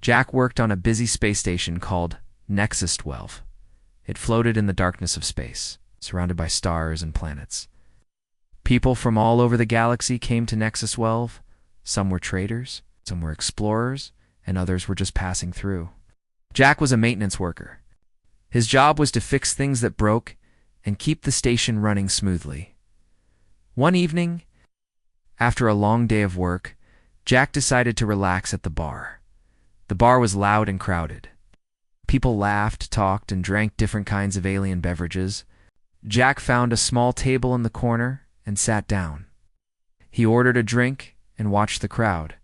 Jack worked on a busy space station called Nexus 12. It floated in the darkness of space, surrounded by stars and planets. People from all over the galaxy came to Nexus 12. Some were traders, some were explorers, and others were just passing through. Jack was a maintenance worker. His job was to fix things that broke and keep the station running smoothly. One evening, after a long day of work, Jack decided to relax at the bar. The bar was loud and crowded. People laughed, talked, and drank different kinds of alien beverages. Jack found a small table in the corner and sat down. He ordered a drink and watched the crowd.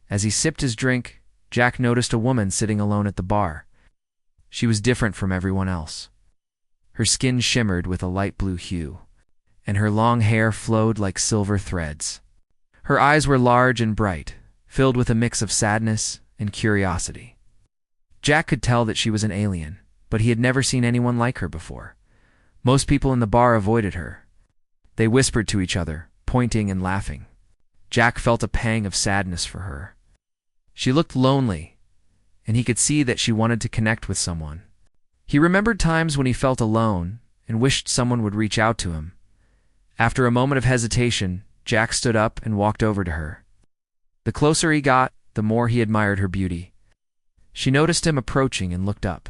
As he sipped his drink, Jack noticed a woman sitting alone at the bar. She was different from everyone else. Her skin shimmered with a light blue hue, and her long hair flowed like silver threads. Her eyes were large and bright, filled with a mix of sadness and curiosity. Jack could tell that she was an alien, but he had never seen anyone like her before. Most people in the bar avoided her. They whispered to each other, pointing and laughing. Jack felt a pang of sadness for her. She looked lonely, and he could see that she wanted to connect with someone. He remembered times when he felt alone and wished someone would reach out to him. After a moment of hesitation, Jack stood up and walked over to her. The closer he got, the more he admired her beauty. She noticed him approaching and looked up.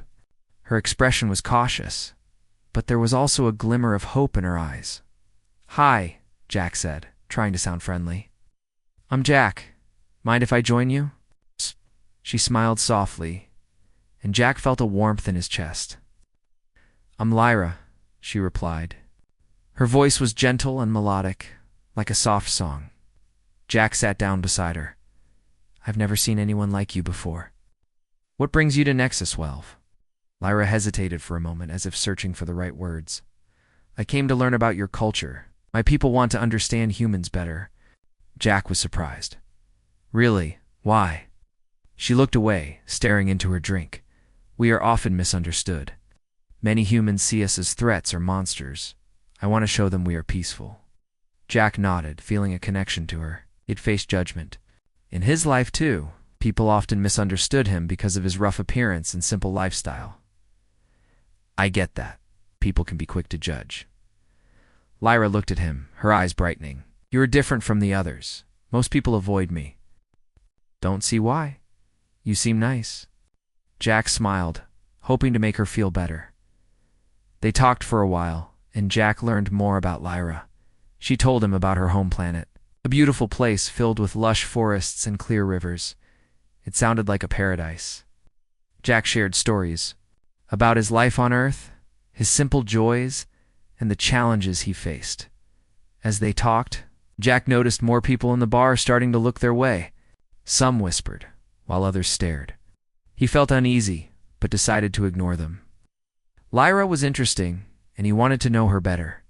Her expression was cautious, but there was also a glimmer of hope in her eyes. "Hi," Jack said, trying to sound friendly. "I'm Jack. Mind if I join you?" She smiled softly, and Jack felt a warmth in his chest. "I'm Lyra," she replied. Her voice was gentle and melodic, like a soft song. Jack sat down beside her. "I've never seen anyone like you before. What brings you to Nexus 12? Lyra hesitated for a moment, as if searching for the right words. "I came to learn about your culture. My people want to understand humans better." Jack was surprised. "Really? Why?" She looked away, staring into her drink. "We are often misunderstood. Many humans see us as threats or monsters. I want to show them we are peaceful." Jack nodded, feeling a connection to her. He'd faced judgment. In his life, too, people often misunderstood him because of his rough appearance and simple lifestyle. "I get that. People can be quick to judge." Lyra looked at him, her eyes brightening. "You are different from the others. Most people avoid me." "Don't see why. You seem nice." Jack smiled, hoping to make her feel better. They talked for a while, and Jack learned more about Lyra. She told him about her home planet, a beautiful place filled with lush forests and clear rivers. It sounded like a paradise. Jack shared stories about his life on Earth, his simple joys, and the challenges he faced. As they talked, Jack noticed more people in the bar starting to look their way. Some whispered, while others stared. He felt uneasy, but decided to ignore them. Lyra was interesting, and he wanted to know her better.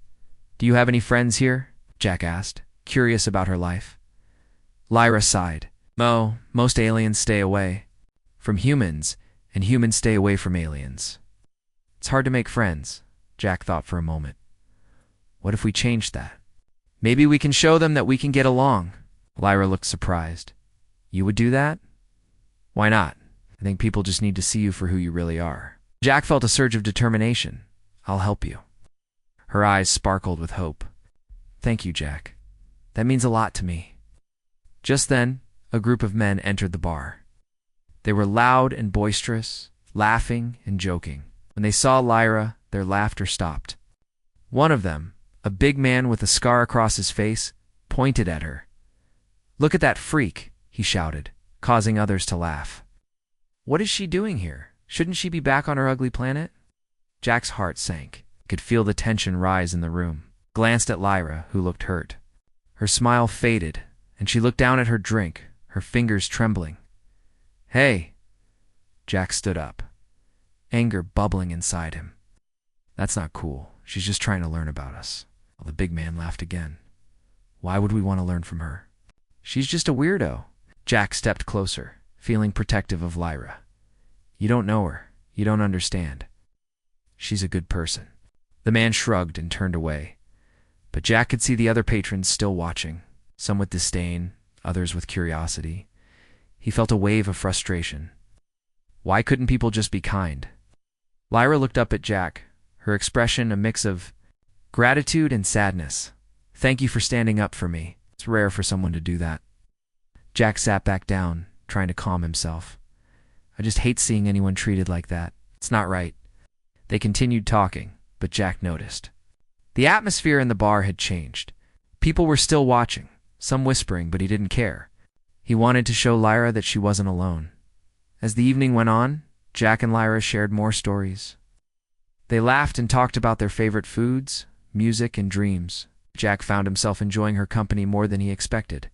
"Do you have any friends here?" Jack asked, curious about her life. Lyra sighed. Most aliens stay away from humans, and humans stay away from aliens. It's hard to make friends." Jack thought for a moment. "What if we changed that? Maybe we can show them that we can get along." Lyra looked surprised. "You would do that?" "Why not? I think people just need to see you for who you really are." Jack felt a surge of determination. "I'll help you." Her eyes sparkled with hope. "Thank you, Jack. That means a lot to me." Just then, a group of men entered the bar. They were loud and boisterous, laughing and joking. When they saw Lyra, their laughter stopped. One of them, a big man with a scar across his face, pointed at her. "Look at that freak," he shouted, causing others to laugh. "What is she doing here? Shouldn't she be back on her ugly planet?" Jack's heart sank. He could feel the tension rise in the room. Glanced at Lyra, who looked hurt. Her smile faded, and she looked down at her drink, her fingers trembling. "Hey!" Jack stood up, anger bubbling inside him. "That's not cool. She's just trying to learn about us." The big man laughed again. "Why would we want to learn from her? She's just a weirdo." Jack stepped closer, feeling protective of Lyra. "You don't know her. You don't understand. She's a good person." The man shrugged and turned away, but Jack could see the other patrons still watching, some with disdain, others with curiosity. He felt a wave of frustration. Why couldn't people just be kind? Lyra looked up at Jack, her expression a mix of gratitude and sadness. Thank you for standing up for me. It's rare for someone to do that. Jack sat back down, trying to calm himself. I just hate seeing anyone treated like that. It's not right. They continued talking, but Jack noticed. The atmosphere in the bar had changed. People were still watching, some whispering, but he didn't care. He wanted to show Lyra that she wasn't alone. As the evening went on, Jack and Lyra shared more stories. They laughed and talked about their favorite foods, music, and dreams. Jack found himself enjoying her company more than he expected.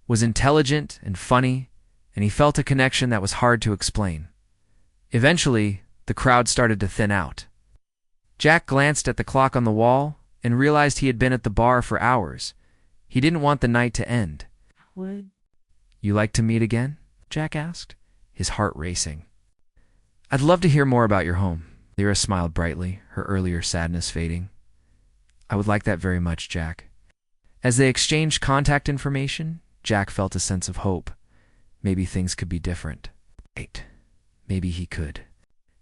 Was intelligent and funny, and he felt a connection that was hard to explain. Eventually, the crowd started to thin out. Jack glanced at the clock on the wall and realized he had been at the bar for hours. He didn't want the night to end. Would You like to meet again? Jack asked, his heart racing. I'd love to hear more about your home. Lyra smiled brightly, her earlier sadness fading. I would like that very much, Jack. As they exchanged contact information, Jack felt a sense of hope. Maybe things could be different. Wait, maybe he could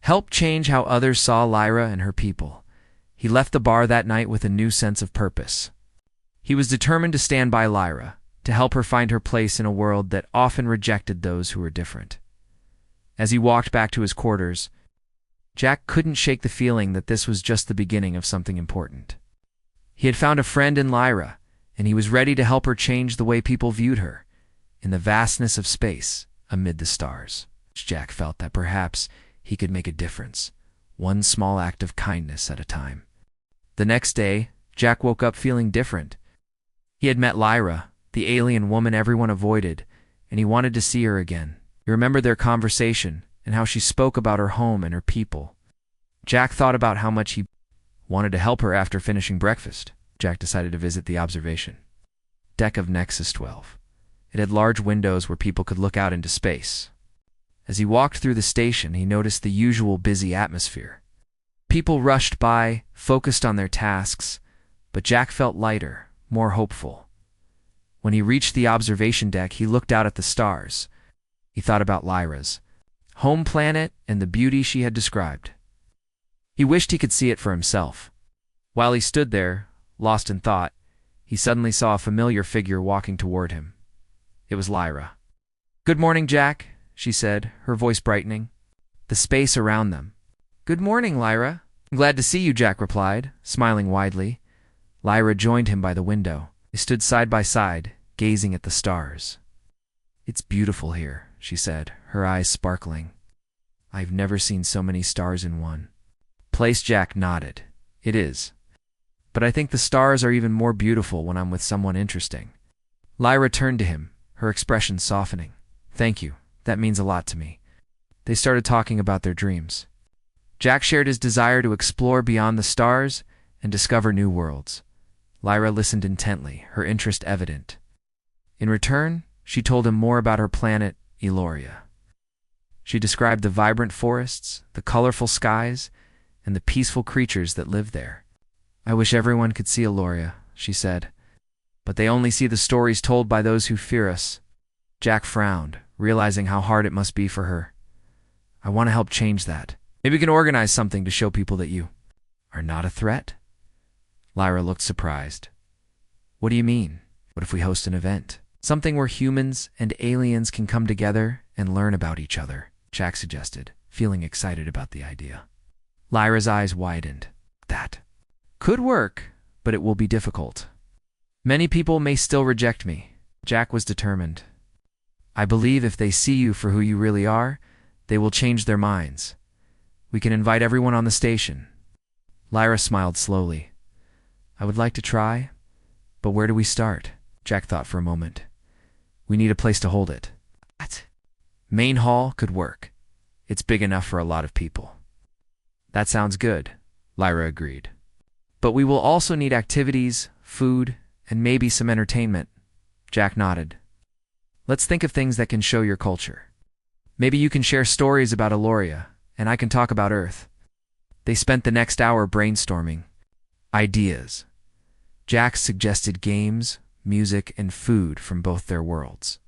help change how others saw Lyra and her people. He left the bar that night with a new sense of purpose. He was determined to stand by Lyra, to help her find her place in a world that often rejected those who were different. As he walked back to his quarters, Jack couldn't shake the feeling that this was just the beginning of something important. He had found a friend in Lyra, and he was ready to help her change the way people viewed her. In the vastness of space, amid the stars, Jack felt that perhaps he could make a difference, one small act of kindness at a time. The next day, Jack woke up feeling different. He had met Lyra, the alien woman everyone avoided, and he wanted to see her again. He remembered their conversation and how she spoke about her home and her people. Jack thought about how much he wanted to help her. After finishing breakfast, Jack decided to visit the observation deck of Nexus 12. It had large windows where people could look out into space. As he walked through the station, he noticed the usual busy atmosphere. People rushed by, focused on their tasks, but Jack felt lighter, more hopeful. When he reached the observation deck, he looked out at the stars. He thought about Lyra's home planet and the beauty she had described. He wished he could see it for himself. While he stood there, lost in thought, he suddenly saw a familiar figure walking toward him. It was Lyra. "Good morning, Jack," she said, her voice brightening. The space around them. "Good morning, Lyra." "I'm glad to see you," Jack replied, smiling widely. Lyra joined him by the window. They stood side by side, gazing at the stars. "It's beautiful here," she said, her eyes sparkling. "I've never seen so many stars in one place." Jack nodded. "It is. But I think the stars are even more beautiful when I'm with someone interesting." Lyra turned to him, her expression softening. "Thank you. That means a lot to me." They started talking about their dreams. Jack shared his desire to explore beyond the stars and discover new worlds. Lyra listened intently, her interest evident. In return, she told him more about her planet, Eloria. She described the vibrant forests, the colorful skies, and the peaceful creatures that live there. "I wish everyone could see Eloria," she said. "But they only see the stories told by those who fear us." Jack frowned, realizing how hard it must be for her. "I want to help change that. Maybe we can organize something to show people that you are not a threat." Lyra looked surprised. "What do you mean? What if we host an event? Something where humans and aliens can come together and learn about each other," Jack suggested, feeling excited about the idea. Lyra's eyes widened. "That could work, but it will be difficult. Many people may still reject me." Jack was determined. "I believe if they see you for who you really are, they will change their minds. We can invite everyone on the station." Lyra smiled slowly. "I would like to try, but where do we start?" Jack thought for a moment. "We need a place to hold it." "What?" "Main hall could work. It's big enough for a lot of people." "That sounds good," Lyra agreed. "But we will also need activities, food, and maybe some entertainment." Jack nodded. "Let's think of things that can show your culture. Maybe you can share stories about Eloria, and I can talk about Earth." They spent the next hour brainstorming ideas. Jack suggested games, music, and food from both their worlds.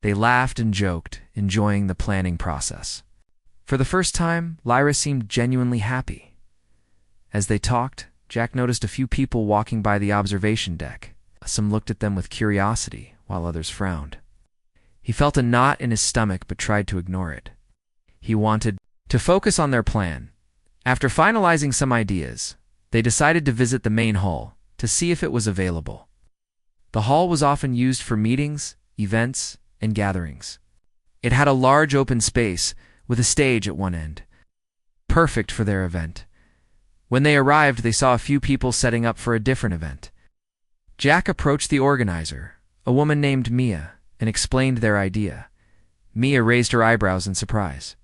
They laughed and joked, enjoying the planning process. For the first time, Lyra seemed genuinely happy. As they talked, Jack noticed a few people walking by the observation deck. Some looked at them with curiosity, while others frowned. He felt a knot in his stomach but tried to ignore it. He wanted to focus on their plan. After finalizing some ideas, they decided to visit the main hall to see if it was available. The hall was often used for meetings, events, and gatherings. It had a large open space with a stage at one end, perfect for their event. When they arrived, they saw a few people setting up for a different event. Jack approached the organizer, a woman named Mia, and explained their idea. Mia raised her eyebrows in surprise.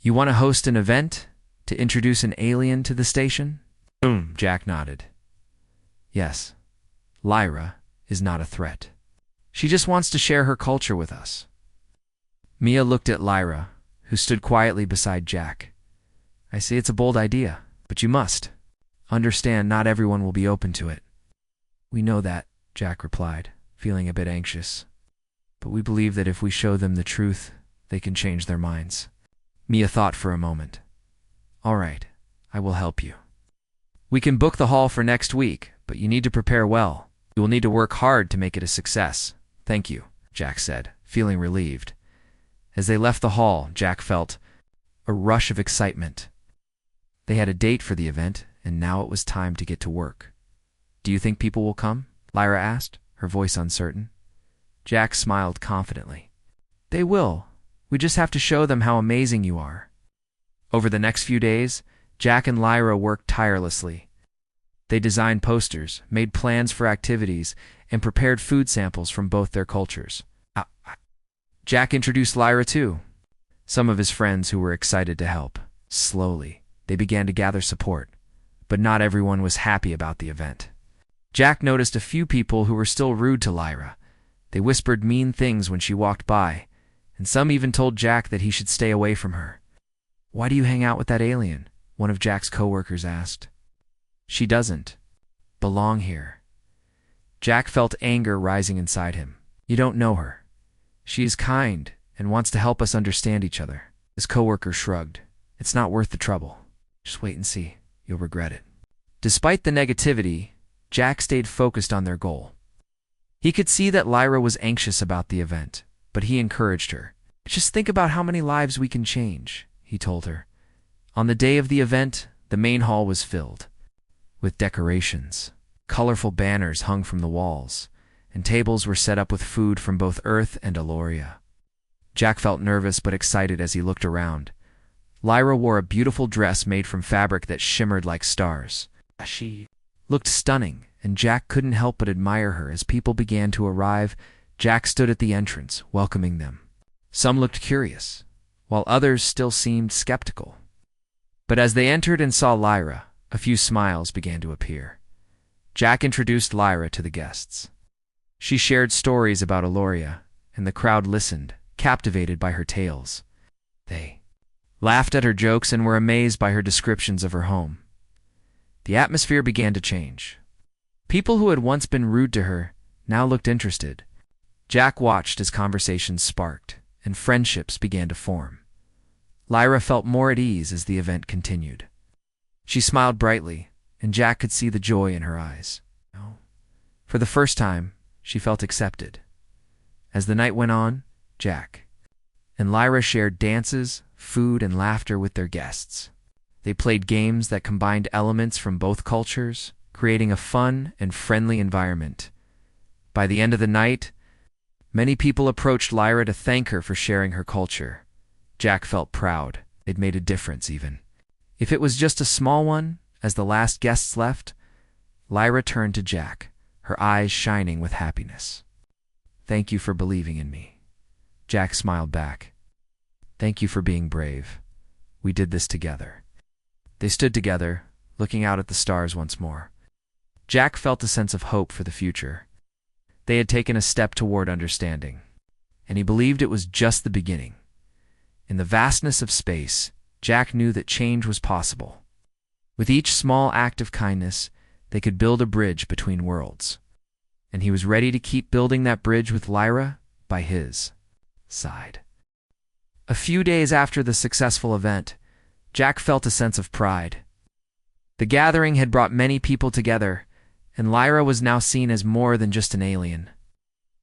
"You want to host an event to introduce an alien to the station?" Jack nodded. "Yes, Lyra is not a threat. She just wants to share her culture with us." Mia looked at Lyra, who stood quietly beside Jack. "I see it's a bold idea, but you must understand not everyone will be open to it." "We know that," Jack replied, feeling a bit anxious. "But we believe that if we show them the truth, they can change their minds." Mia thought for a moment. "All right, I will help you. We can book the hall for next week, but you need to prepare well. You will need to work hard to make it a success." "Thank you," Jack said, feeling relieved. As they left the hall, Jack felt a rush of excitement. They had a date for the event, and now it was time to get to work. "Do you think people will come?" Lyra asked, her voice uncertain. Jack smiled confidently. "They will. We just have to show them how amazing you are." Over the next few days, Jack and Lyra worked tirelessly. They designed posters, made plans for activities, and prepared food samples from both their cultures. Jack introduced Lyra too. Some of his friends who were excited to help. Slowly, they began to gather support, but not everyone was happy about the event. Jack noticed a few people who were still rude to Lyra. They whispered mean things when she walked by, and some even told Jack that he should stay away from her. "Why do you hang out with that alien?" one of Jack's coworkers asked. "She doesn't belong here." Jack felt anger rising inside him. "You don't know her. She is kind and wants to help us understand each other." His coworker shrugged. "It's not worth the trouble. Just wait and see. You'll regret it." Despite the negativity, Jack stayed focused on their goal. He could see that Lyra was anxious about the event, but he encouraged her. "Just think about how many lives we can change," he told her. On the day of the event, the main hall was filled with decorations. Colorful banners hung from the walls, and tables were set up with food from both Earth and Aloria. Jack felt nervous but excited as he looked around. Lyra wore a beautiful dress made from fabric that shimmered like stars. She looked stunning, and Jack couldn't help but admire her. As people began to arrive, Jack stood at the entrance, welcoming them. Some looked curious, while others still seemed skeptical. But as they entered and saw Lyra, a few smiles began to appear. Jack introduced Lyra to the guests. She shared stories about Aloria, and the crowd listened, captivated by her tales. They laughed at her jokes and were amazed by her descriptions of her home. The atmosphere began to change. People who had once been rude to her now looked interested. Jack watched as conversations sparked, and friendships began to form. Lyra felt more at ease as the event continued. She smiled brightly, and Jack could see the joy in her eyes. For the first time, she felt accepted. As the night went on, Jack and Lyra shared dances, food, and laughter with their guests. They played games that combined elements from both cultures, creating a fun and friendly environment. By the end of the night, many people approached Lyra to thank her for sharing her culture. Jack felt proud. They'd made a difference even. If it was just a small one, as the last guests left, Lyra turned to Jack, her eyes shining with happiness. "Thank you for believing in me." Jack smiled back. "Thank you for being brave. We did this together." They stood together, looking out at the stars once more. Jack felt a sense of hope for the future. They had taken a step toward understanding, and he believed it was just the beginning. In the vastness of space, Jack knew that change was possible. With each small act of kindness, they could build a bridge between worlds. And he was ready to keep building that bridge with Lyra by his side. A few days after the successful event, Jack felt a sense of pride. The gathering had brought many people together, and Lyra was now seen as more than just an alien.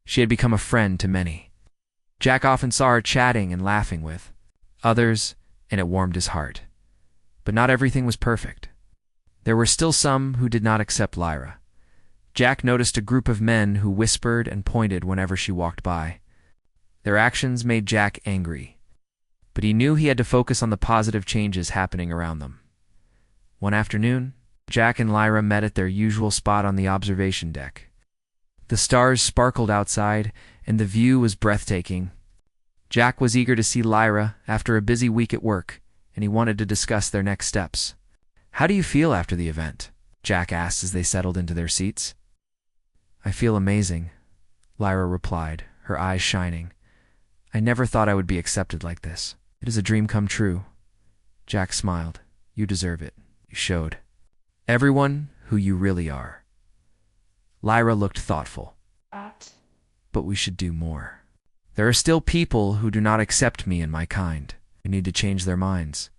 She had become a friend to many. Jack often saw her chatting and laughing with others, and it warmed his heart. But not everything was perfect. There were still some who did not accept Lyra. Jack noticed a group of men who whispered and pointed whenever she walked by. Their actions made Jack angry, but he knew he had to focus on the positive changes happening around them. One afternoon, Jack and Lyra met at their usual spot on the observation deck. The stars sparkled outside, and the view was breathtaking. Jack was eager to see Lyra after a busy week at work, and he wanted to discuss their next steps. "How do you feel after the event?" Jack asked as they settled into their seats. "I feel amazing," Lyra replied, her eyes shining. "I never thought I would be accepted like this. It is a dream come true." Jack smiled. "You deserve it. You showed everyone who you really are." Lyra looked thoughtful. "But we should do more. There are still people who do not accept me and my kind. We need to change their minds."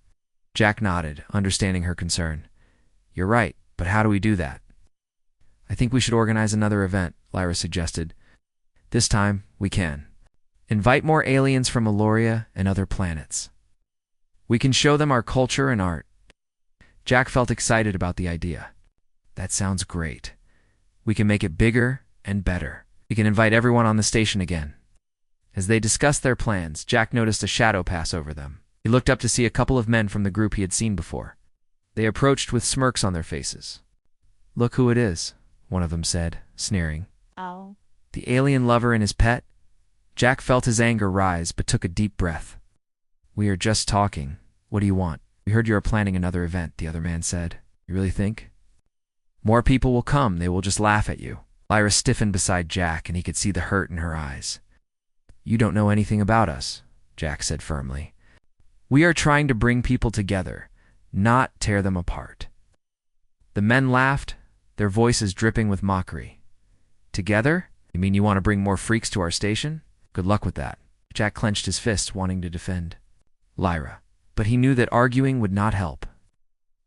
Jack nodded, understanding her concern. "You're right, but how do we do that?" "I think we should organize another event," Lyra suggested. "This time, we can. Invite more aliens from Eloria and other planets. We can show them our culture and art." Jack felt excited about the idea. "That sounds great. We can make it bigger and better. We can invite everyone on the station again." As they discussed their plans, Jack noticed a shadow pass over them. He looked up to see a couple of men from the group he had seen before. They approached with smirks on their faces. "Look who it is," one of them said, sneering. "Oh." "The alien lover and his pet?" Jack felt his anger rise, but took a deep breath. "We are just talking. What do you want?" "We heard you are planning another event," the other man said. "You really think?" "More people will come. They will just laugh at you." Lyra stiffened beside Jack, and he could see the hurt in her eyes. "You don't know anything about us," Jack said firmly. "We are trying to bring people together, not tear them apart." The men laughed, their voices dripping with mockery. "Together? You mean you want to bring more freaks to our station? Good luck with that." Jack clenched his fists, wanting to defend Lyra, but he knew that arguing would not help.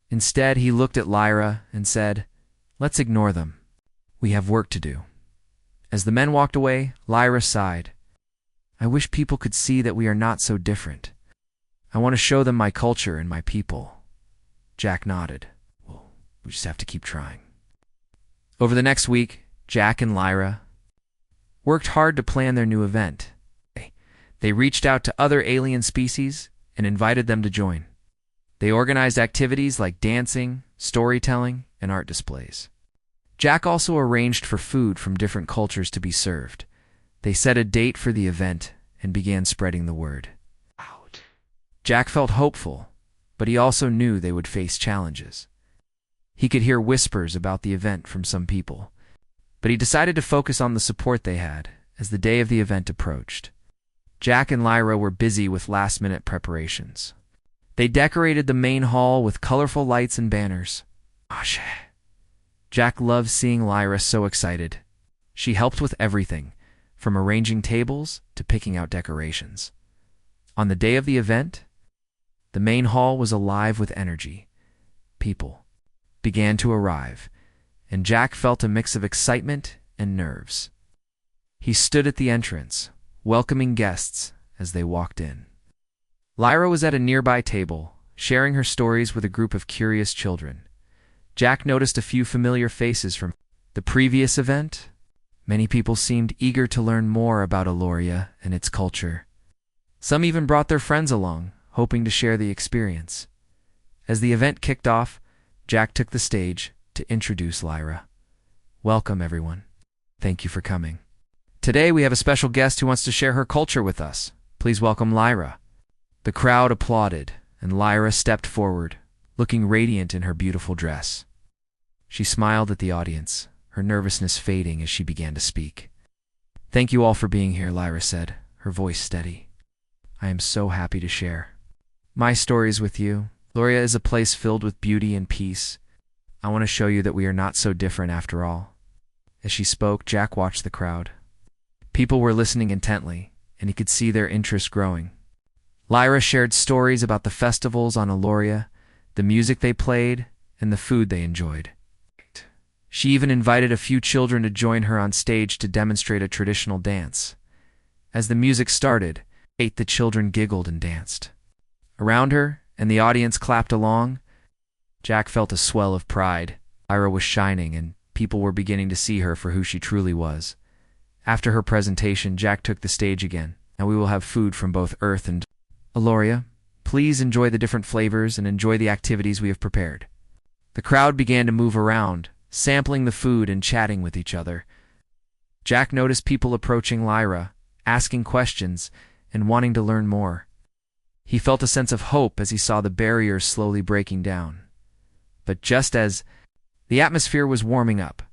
Instead, he looked at Lyra and said, "Let's ignore them. We have work to do." As the men walked away, Lyra sighed. "I wish people could see that we are not so different. I want to show them my culture and my people." Jack nodded. "Well, we just have to keep trying." Over the next week, Jack and Lyra worked hard to plan their new event. They reached out to other alien species and invited them to join. They organized activities like dancing, storytelling, and art displays. Jack also arranged for food from different cultures to be served. They set a date for the event and began spreading the word. Jack felt hopeful, but he also knew they would face challenges. He could hear whispers about the event from some people, but he decided to focus on the support they had as the day of the event approached. Jack and Lyra were busy with last-minute preparations. They decorated the main hall with colorful lights and banners. Jack loved seeing Lyra so excited. She helped with everything, from arranging tables to picking out decorations. On the day of the event, the main hall was alive with energy. People began to arrive, and Jack felt a mix of excitement and nerves. He stood at the entrance, welcoming guests as they walked in. Lyra was at a nearby table, sharing her stories with a group of curious children. Jack noticed a few familiar faces from the previous event. Many people seemed eager to learn more about Eloria and its culture. Some even brought their friends along, hoping to share the experience. As the event kicked off, Jack took the stage to introduce Lyra. "Welcome, everyone. Thank you for coming. Today we have a special guest who wants to share her culture with us. Please welcome Lyra." The crowd applauded, and Lyra stepped forward, looking radiant in her beautiful dress. She smiled at the audience, her nervousness fading as she began to speak. "Thank you all for being here," Lyra said, her voice steady. "I am so happy to share my stories with you. Eloria is a place filled with beauty and peace. I want to show you that we are not so different after all." As she spoke, Jack watched the crowd. People were listening intently, and he could see their interest growing. Lyra shared stories about the festivals on Eloria, the music they played, and the food they enjoyed. She even invited a few children to join her on stage to demonstrate a traditional dance. As the music started, the children giggled and danced. Around her, and the audience clapped along, Jack felt a swell of pride. Lyra was shining, and people were beginning to see her for who she truly was. After her presentation, Jack took the stage again. Now we will have food from both Earth and Eloria. Please enjoy the different flavors and enjoy the activities we have prepared. The crowd began to move around, sampling the food and chatting with each other. Jack noticed people approaching Lyra, asking questions, and wanting to learn more. He felt a sense of hope as he saw the barriers slowly breaking down. But just as the atmosphere was warming up,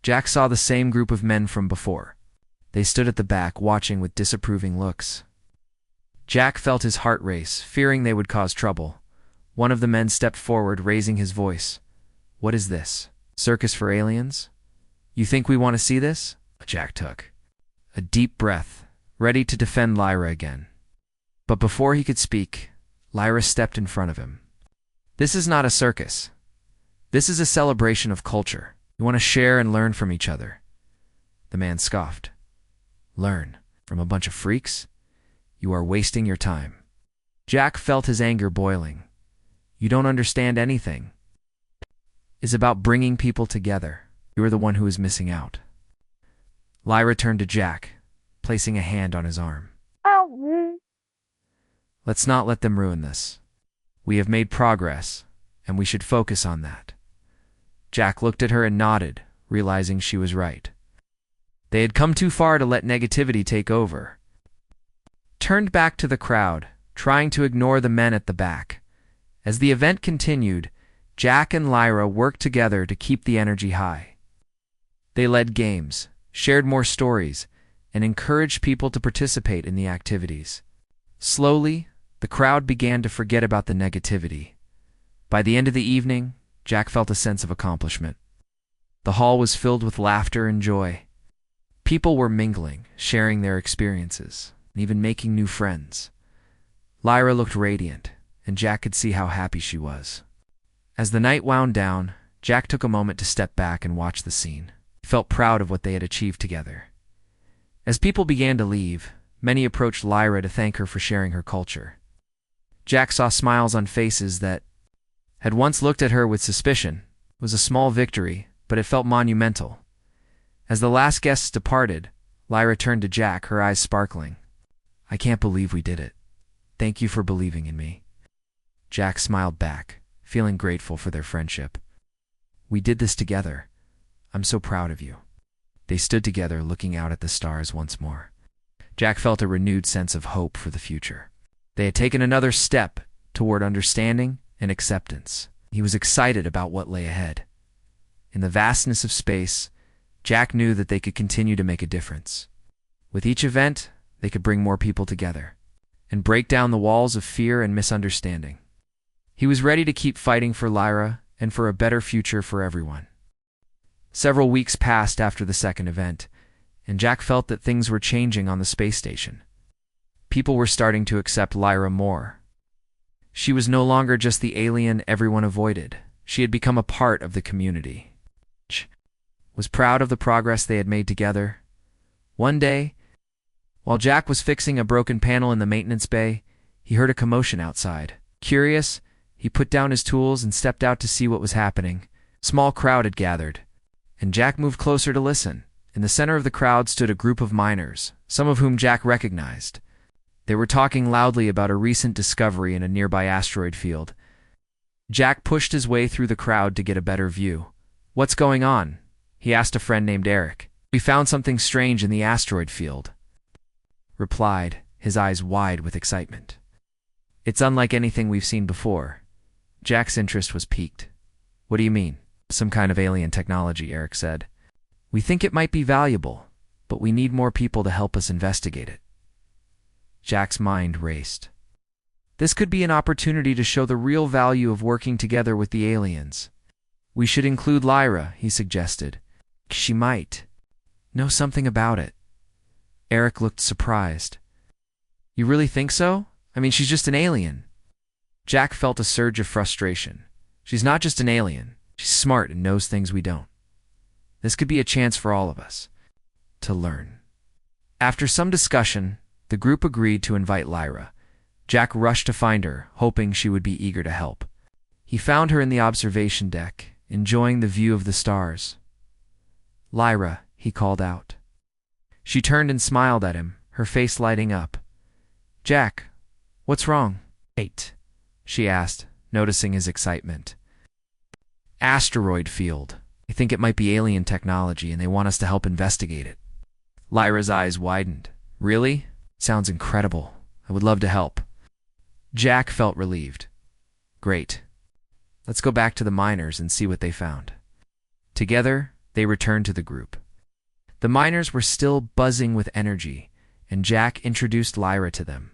Jack saw the same group of men from before. They stood at the back, watching with disapproving looks. Jack felt his heart race, fearing they would cause trouble. One of the men stepped forward, raising his voice. "What is this? Circus for aliens? You think we want to see this?" Jack took a deep breath, ready to defend Lyra again. But before he could speak, Lyra stepped in front of him. "This is not a circus. This is a celebration of culture. We want to share and learn from each other." The man scoffed. "Learn from a bunch of freaks? You are wasting your time." Jack felt his anger boiling. "You don't understand anything. It's about bringing people together. You are the one who is missing out." Lyra turned to Jack, placing a hand on his arm. "Let's not let them ruin this. We have made progress, and we should focus on that." Jack looked at her and nodded, realizing she was right. They had come too far to let negativity take over. Turned back to the crowd, trying to ignore the men at the back. As the event continued, Jack and Lyra worked together to keep the energy high. They led games, shared more stories, and encouraged people to participate in the activities. Slowly, the crowd began to forget about the negativity. By the end of the evening, Jack felt a sense of accomplishment. The hall was filled with laughter and joy. People were mingling, sharing their experiences, and even making new friends. Lyra looked radiant, and Jack could see how happy she was. As the night wound down, Jack took a moment to step back and watch the scene. He felt proud of what they had achieved together. As people began to leave, many approached Lyra to thank her for sharing her culture. Jack saw smiles on faces that had once looked at her with suspicion. It was a small victory, but it felt monumental. As the last guests departed, Lyra turned to Jack, her eyes sparkling. "I can't believe we did it. Thank you for believing in me." Jack smiled back, feeling grateful for their friendship. "We did this together. I'm so proud of you." They stood together, looking out at the stars once more. Jack felt a renewed sense of hope for the future. They had taken another step toward understanding and acceptance. He was excited about what lay ahead. In the vastness of space, Jack knew that they could continue to make a difference. With each event, they could bring more people together and break down the walls of fear and misunderstanding. He was ready to keep fighting for Lyra and for a better future for everyone. Several weeks passed after the second event, and Jack felt that things were changing on the space station. People were starting to accept Lyra more. She was no longer just the alien everyone avoided. She had become a part of the community. Jack was proud of the progress they had made together. One day, while Jack was fixing a broken panel in the maintenance bay, he heard a commotion outside. Curious, he put down his tools and stepped out to see what was happening. A small crowd had gathered, and Jack moved closer to listen. In the center of the crowd stood a group of miners, some of whom Jack recognized. They were talking loudly about a recent discovery in a nearby asteroid field. Jack pushed his way through the crowd to get a better view. "What's going on?" he asked a friend named Eric. "We found something strange in the asteroid field," replied, his eyes wide with excitement. "It's unlike anything we've seen before." Jack's interest was piqued. "What do you mean?" "Some kind of alien technology," Eric said. "We think it might be valuable, but we need more people to help us investigate it." Jack's mind raced. This could be an opportunity to show the real value of working together with the aliens. "We should include Lyra," he suggested. "She might know something about it." Eric looked surprised. "You really think so? I mean, she's just an alien. Jack felt a surge of frustration. She's not just an alien. She's smart and knows things we don't. This could be a chance for all of us to learn. After some discussion, the group agreed to invite Lyra. Jack rushed to find her, hoping she would be eager to help. He found her in the observation deck, enjoying the view of the stars. "Lyra," he called out. She turned and smiled at him, her face lighting up. "Jack, what's wrong?" "Wait," she asked, noticing his excitement. "Asteroid field. I think it might be alien technology, and they want us to help investigate it." Lyra's eyes widened. "Really? Sounds incredible. I would love to help." Jack felt relieved. "Great. Let's go back to the miners and see what they found." Together, they returned to the group. The miners were still buzzing with energy, and Jack introduced Lyra to them.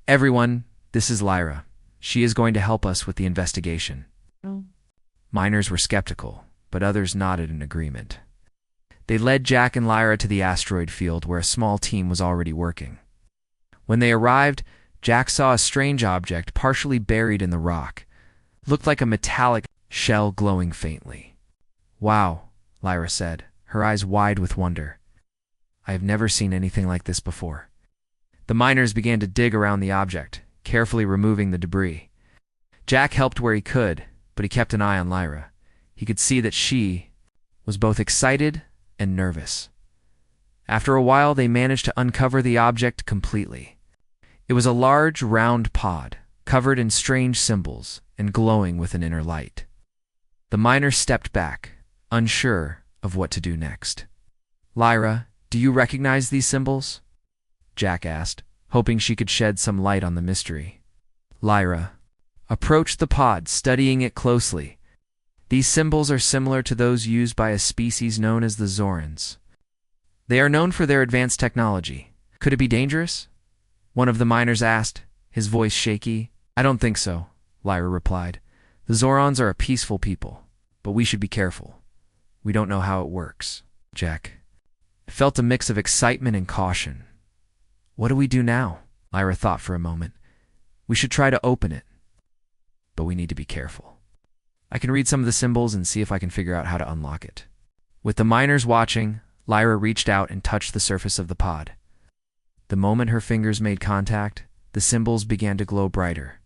"Everyone, this is Lyra. She is going to help us with the investigation." Miners were skeptical, but others nodded in agreement. They led Jack and Lyra to the asteroid field where a small team was already working. When they arrived, Jack saw a strange object partially buried in the rock. It looked like a metallic shell glowing faintly. "Wow," Lyra said, her eyes wide with wonder. "I have never seen anything like this before." The miners began to dig around the object, carefully removing the debris. Jack helped where he could, but he kept an eye on Lyra. He could see that she was both excited and nervous. After a while, they managed to uncover the object completely. It was a large, round pod, covered in strange symbols and glowing with an inner light. The miners stepped back, unsure of what to do next. "Lyra, do you recognize these symbols?" Jack asked, hoping she could shed some light on the mystery. Lyra approached the pod, studying it closely. These symbols are similar to those used by a species known as the Zorans. They are known for their advanced technology. "Could it be dangerous?" one of the miners asked, his voice shaky. "I don't think so," Lyra replied. "The Zorans are a peaceful people, but we should be careful. We don't know how it works." Jack felt a mix of excitement and caution. "What do we do now?" Lyra thought for a moment. "We should try to open it, but we need to be careful. I can read some of the symbols and see if I can figure out how to unlock it." With the miners watching, Lyra reached out and touched the surface of the pod. The moment her fingers made contact, the symbols began to glow brighter.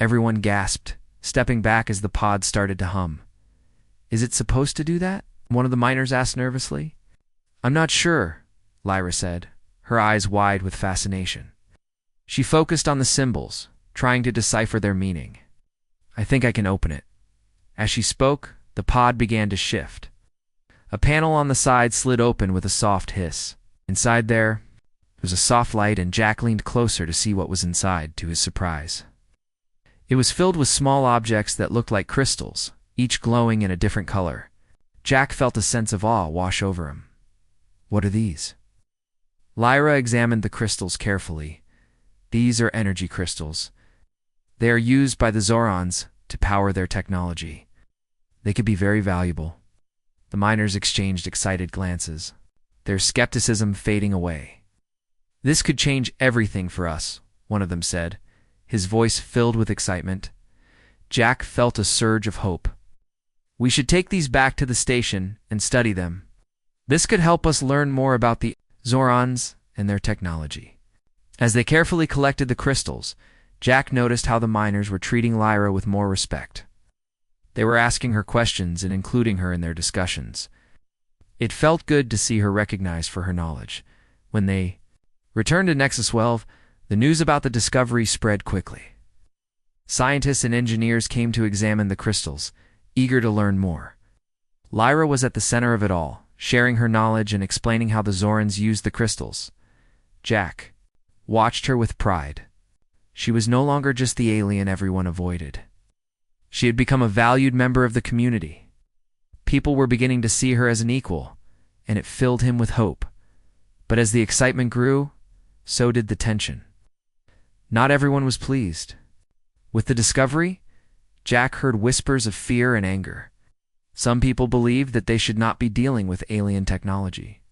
Everyone gasped, stepping back as the pod started to hum. "Is it supposed to do that?" one of the miners asked nervously. "I'm not sure," Lyra said, her eyes wide with fascination. She focused on the symbols, trying to decipher their meaning. "I think I can open it." As she spoke, the pod began to shift. A panel on the side slid open with a soft hiss. Inside there was a soft light, and Jack leaned closer to see what was inside, to his surprise. It was filled with small objects that looked like crystals, each glowing in a different color. Jack felt a sense of awe wash over him. "What are these?" Lyra examined the crystals carefully. "These are energy crystals. They are used by the Zorans to power their technology. They could be very valuable." The miners exchanged excited glances, their skepticism fading away. "This could change everything for us," one of them said, his voice filled with excitement. Jack felt a surge of hope. "We should take these back to the station and study them. This could help us learn more about the Zorans and their technology." As they carefully collected the crystals, Jack noticed how the miners were treating Lyra with more respect. They were asking her questions and including her in their discussions. It felt good to see her recognized for her knowledge. When they returned to Nexus 12, the news about the discovery spread quickly. Scientists and engineers came to examine the crystals, eager to learn more. Lyra was at the center of it all, sharing her knowledge and explaining how the Zorans used the crystals. Jack watched her with pride. She was no longer just the alien everyone avoided. She had become a valued member of the community. People were beginning to see her as an equal, and it filled him with hope. But as the excitement grew, so did the tension. Not everyone was pleased. With the discovery, Jack heard whispers of fear and anger. Some people believed that they should not be dealing with alien technology.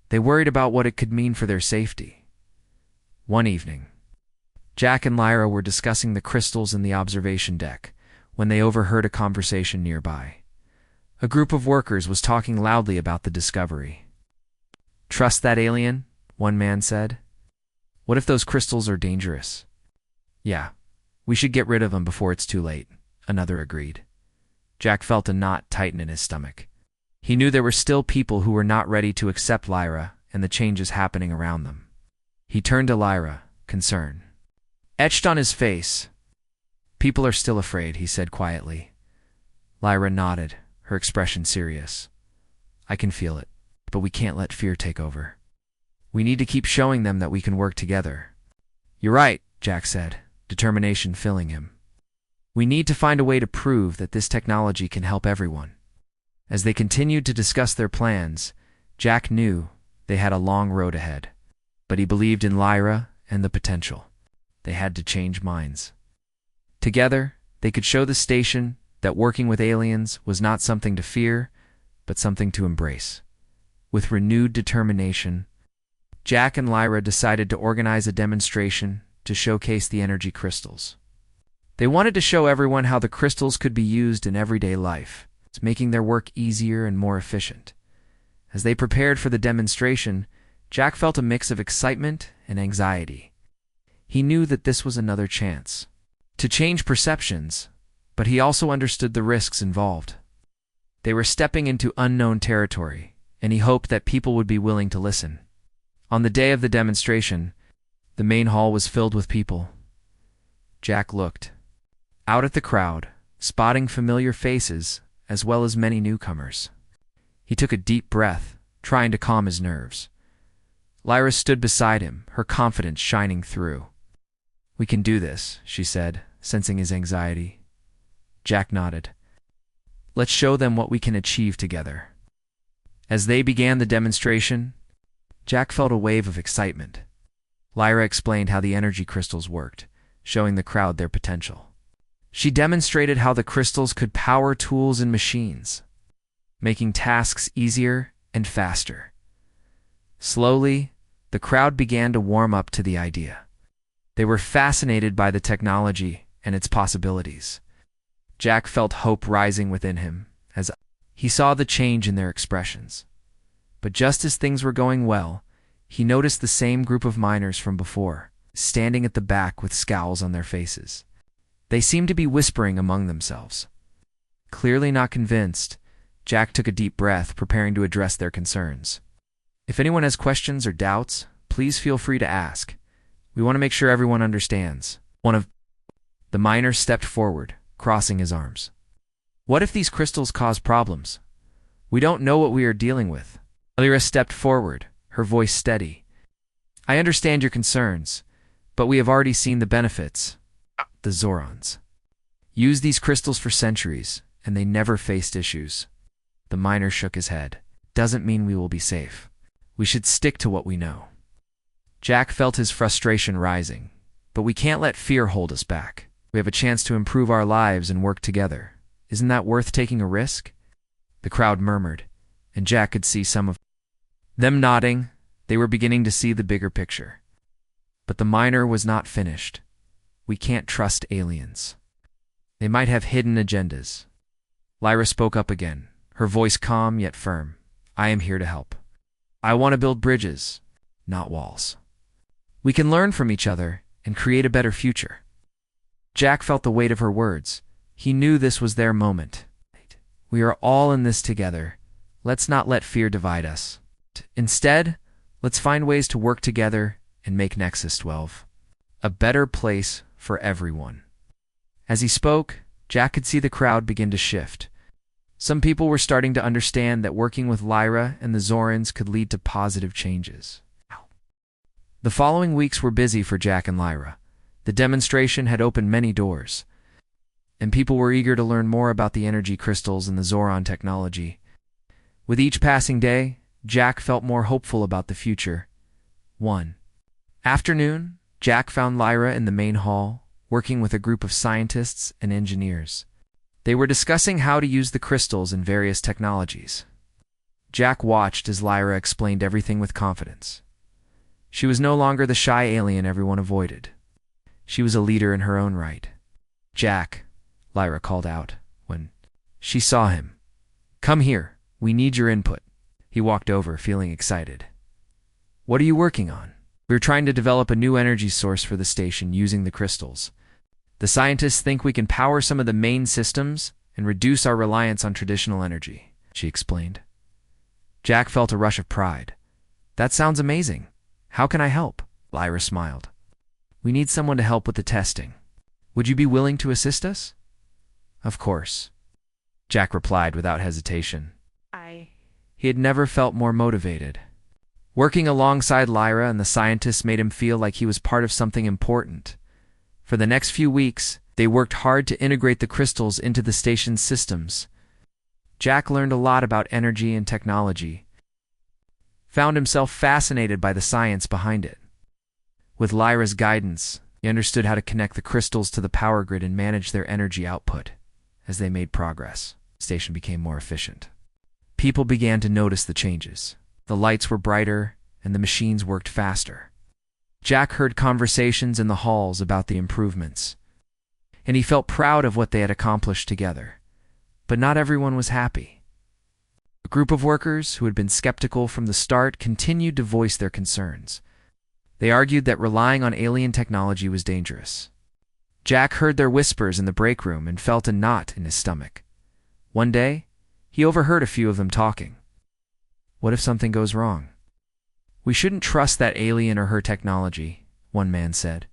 They worried about what it could mean for their safety. One evening, Jack and Lyra were discussing the crystals in the observation deck when they overheard a conversation nearby. A group of workers was talking loudly about the discovery. "Trust that alien?" one man said. "What if those crystals are dangerous?" "Yeah, we should get rid of them before it's too late," another agreed. Jack felt a knot tighten in his stomach. He knew there were still people who were not ready to accept Lyra and the changes happening around them. He turned to Lyra, concern etched on his face. "People are still afraid," he said quietly. Lyra nodded, her expression serious. "I can feel it, but we can't let fear take over. We need to keep showing them that we can work together." "You're right," Jack said, determination filling him. "We need to find a way to prove that this technology can help everyone." As they continued to discuss their plans, Jack knew they had a long road ahead, but he believed in Lyra and the potential. They had to change minds. Together, they could show the station that working with aliens was not something to fear, but something to embrace. With renewed determination, Jack and Lyra decided to organize a demonstration to showcase the energy crystals. They wanted to show everyone how the crystals could be used in everyday life, making their work easier and more efficient. As they prepared for the demonstration, Jack felt a mix of excitement and anxiety. He knew that this was another chance to change perceptions, but he also understood the risks involved. They were stepping into unknown territory, and he hoped that people would be willing to listen. On the day of the demonstration, the main hall was filled with people. Jack looked out at the crowd, spotting familiar faces as well as many newcomers. He took a deep breath, trying to calm his nerves. Lyra stood beside him, her confidence shining through. "We can do this," she said, sensing his anxiety. Jack nodded. "Let's show them what we can achieve together." As they began the demonstration, Jack felt a wave of excitement. Lyra explained how the energy crystals worked, showing the crowd their potential. She demonstrated how the crystals could power tools and machines, making tasks easier and faster. Slowly, the crowd began to warm up to the idea. They were fascinated by the technology and its possibilities. Jack felt hope rising within him as he saw the change in their expressions. But just as things were going well, he noticed the same group of miners from before, standing at the back with scowls on their faces. They seemed to be whispering among themselves. Clearly not convinced, Jack took a deep breath, preparing to address their concerns. "If anyone has questions or doubts, please feel free to ask. We want to make sure everyone understands." One of the miners stepped forward, crossing his arms. "What if these crystals cause problems? We don't know what we are dealing with." Lyra stepped forward, her voice steady. "I understand your concerns, but we have already seen the benefits." The Zorons used these crystals for centuries, and they never faced issues. The miner shook his head. "Doesn't mean we will be safe. We should stick to what we know." Jack felt his frustration rising. "But we can't let fear hold us back. We have a chance to improve our lives and work together. Isn't that worth taking a risk?" The crowd murmured, and Jack could see some of them nodding. They were beginning to see the bigger picture. But the miner was not finished. "We can't trust aliens. They might have hidden agendas." Lyra spoke up again, her voice calm yet firm. "I am here to help. I want to build bridges, not walls. We can learn from each other and create a better future." Jack felt the weight of her words. He knew this was their moment. "We are all in this together. Let's not let fear divide us. Instead, let's find ways to work together and make Nexus 12 a better place for everyone." As he spoke, Jack could see the crowd begin to shift. Some people were starting to understand that working with Lyra and the Zorons could lead to positive changes. The following weeks were busy for Jack and Lyra. The demonstration had opened many doors, and people were eager to learn more about the energy crystals and the Zoron technology. With each passing day, Jack felt more hopeful about the future. One afternoon, Jack found Lyra in the main hall, working with a group of scientists and engineers. They were discussing how to use the crystals and various technologies. Jack watched as Lyra explained everything with confidence. She was no longer the shy alien everyone avoided. She was a leader in her own right. "Jack," Lyra called out when she saw him. "Come here. We need your input." He walked over, feeling excited. "What are you working on?" "We're trying to develop a new energy source for the station using the crystals. The scientists think we can power some of the main systems and reduce our reliance on traditional energy," she explained. Jack felt a rush of pride. "That sounds amazing. How can I help?" Lyra smiled. "We need someone to help with the testing. Would you be willing to assist us?" "Of course," Jack replied without hesitation. He had never felt more motivated. Working alongside Lyra and the scientists made him feel like he was part of something important. For the next few weeks, they worked hard to integrate the crystals into the station's systems. Jack learned a lot about energy and technology, found himself fascinated by the science behind it. With Lyra's guidance, he understood how to connect the crystals to the power grid and manage their energy output. As they made progress, the station became more efficient. People began to notice the changes. The lights were brighter, and the machines worked faster. Jack heard conversations in the halls about the improvements, and he felt proud of what they had accomplished together. But not everyone was happy. A group of workers who had been skeptical from the start continued to voice their concerns. They argued that relying on alien technology was dangerous. Jack heard their whispers in the break room and felt a knot in his stomach. One day, he overheard a few of them talking. "What if something goes wrong?" "We shouldn't trust that alien or her technology," one man said.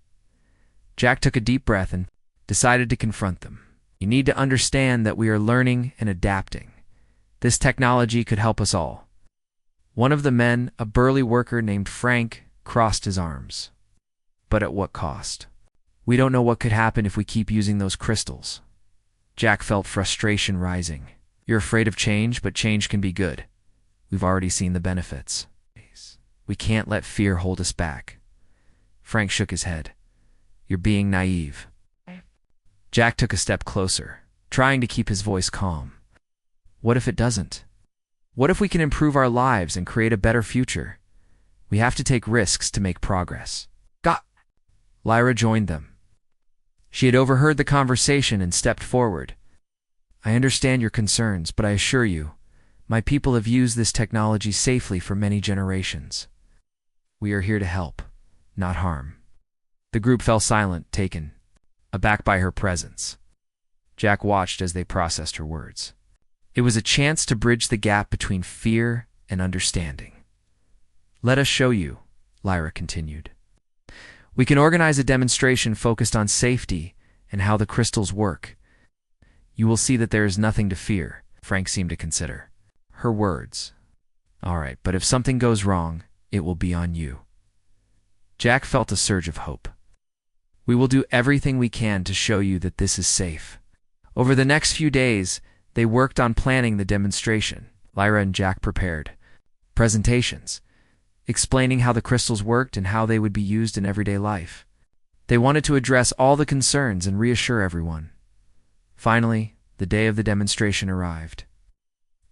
Jack took a deep breath and decided to confront them. "You need to understand that we are learning and adapting. This technology could help us all." One of the men, a burly worker named Frank, crossed his arms. "But at what cost? We don't know what could happen if we keep using those crystals." Jack felt frustration rising. "You're afraid of change, but change can be good. We've already seen the benefits. We can't let fear hold us back." Frank shook his head. "You're being naive." Jack took a step closer, trying to keep his voice calm. "What if it doesn't? What if we can improve our lives and create a better future? We have to take risks to make progress." Lyra joined them. She had overheard the conversation and stepped forward. "I understand your concerns, but I assure you, my people have used this technology safely for many generations. We are here to help, not harm." The group fell silent, taken aback by her presence. Jack watched as they processed her words. It was a chance to bridge the gap between fear and understanding. "Let us show you," Lyra continued. "We can organize a demonstration focused on safety and how the crystals work. You will see that there is nothing to fear," Frank seemed to consider her words. "All right, but if something goes wrong, it will be on you." Jack felt a surge of hope. "We will do everything we can to show you that this is safe." Over the next few days, they worked on planning the demonstration. Lyra and Jack prepared presentations, explaining how the crystals worked and how they would be used in everyday life. They wanted to address all the concerns and reassure everyone. Finally, the day of the demonstration arrived.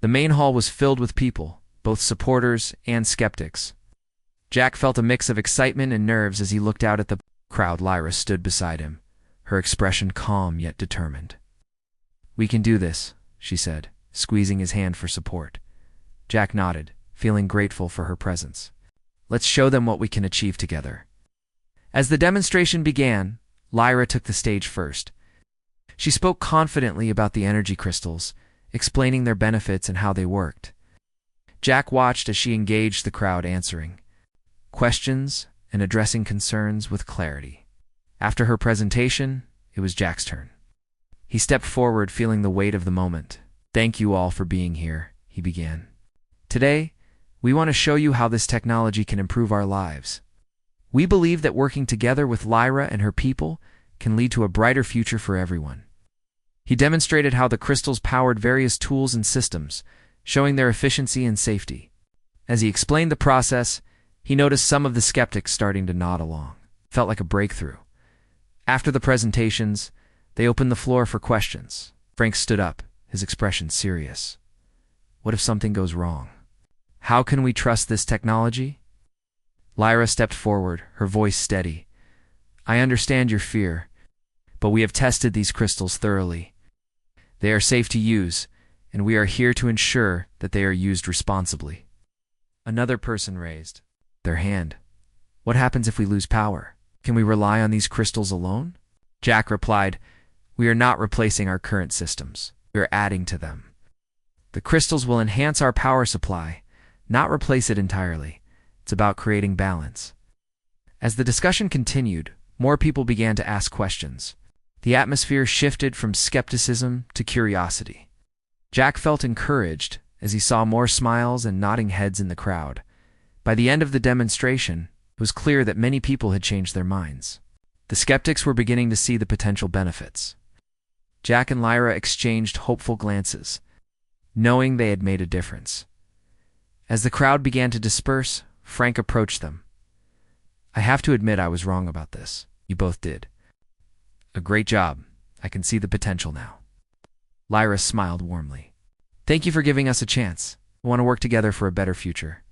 The main hall was filled with people, both supporters and skeptics. Jack felt a mix of excitement and nerves as he looked out at the crowd. Lyra stood beside him, her expression calm yet determined. "We can do this," she said, squeezing his hand for support. Jack nodded, feeling grateful for her presence. "Let's show them what we can achieve together." As the demonstration began, Lyra took the stage first. She spoke confidently about the energy crystals, explaining their benefits and how they worked. Jack watched as she engaged the crowd, answering questions and addressing concerns with clarity. After her presentation, it was Jack's turn. He stepped forward, feeling the weight of the moment. "Thank you all for being here," he began. "Today, we want to show you how this technology can improve our lives. We believe that working together with Lyra and her people can lead to a brighter future for everyone." He demonstrated how the crystals powered various tools and systems, showing their efficiency and safety. As he explained the process, he noticed some of the skeptics starting to nod along. It felt like a breakthrough. After the presentations, they opened the floor for questions. Frank stood up, his expression serious. "What if something goes wrong? How can we trust this technology?" Lyra stepped forward, her voice steady. I understand your fear, but we have tested these crystals thoroughly. They are safe to use, and we are here to ensure that they are used responsibly." Another person raised their hand. "What happens if we lose power? Can we rely on these crystals alone?" Jack replied, "We are not replacing our current systems. We are adding to them. The crystals will enhance our power supply, not replace it entirely. It's about creating balance." As the discussion continued, more people began to ask questions. The atmosphere shifted from skepticism to curiosity. Jack felt encouraged as he saw more smiles and nodding heads in the crowd. By the end of the demonstration, it was clear that many people had changed their minds. The skeptics were beginning to see the potential benefits. Jack and Lyra exchanged hopeful glances, knowing they had made a difference. As the crowd began to disperse, Frank approached them. "I have to admit I was wrong about this. You both did a great job. I can see the potential now." Lyra smiled warmly. "Thank you for giving us a chance. We want to work together for a better future."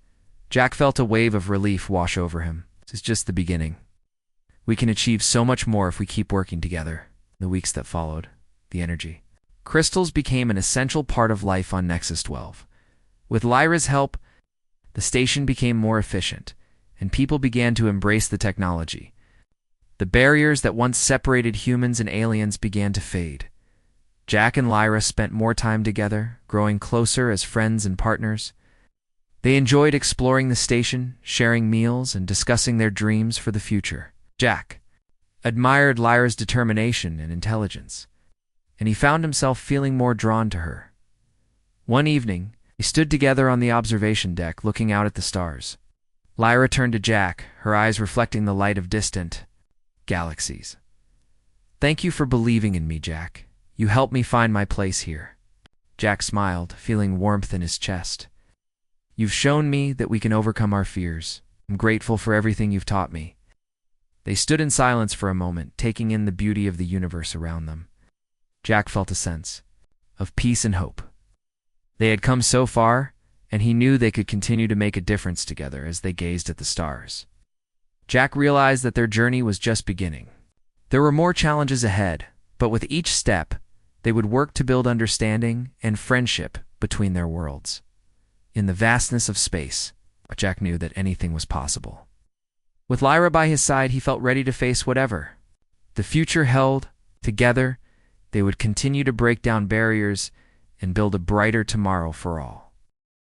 Jack felt a wave of relief wash over him. This is just the beginning. We can achieve so much more if we keep working together. In the weeks that followed, the energy crystals became an essential part of life on Nexus 12. With Lyra's help, the station became more efficient, and people began to embrace the technology. The barriers that once separated humans and aliens began to fade. Jack and Lyra spent more time together, growing closer as friends and partners. They enjoyed exploring the station, sharing meals, and discussing their dreams for the future. Jack admired Lyra's determination and intelligence, and he found himself feeling more drawn to her. One evening, they stood together on the observation deck, looking out at the stars. Lyra turned to Jack, her eyes reflecting the light of distant galaxies. "Thank you for believing in me, Jack. You helped me find my place here." Jack smiled, feeling warmth in his chest. "You've shown me that we can overcome our fears. I'm grateful for everything you've taught me." They stood in silence for a moment, taking in the beauty of the universe around them. Jack felt a sense of peace and hope. They had come so far, and he knew they could continue to make a difference together as they gazed at the stars. Jack realized that their journey was just beginning. There were more challenges ahead, but with each step, they would work to build understanding and friendship between their worlds. In the vastness of space, Jack knew that anything was possible. With Lyra by his side, he felt ready to face whatever the future held. Together, they would continue to break down barriers and build a brighter tomorrow for all.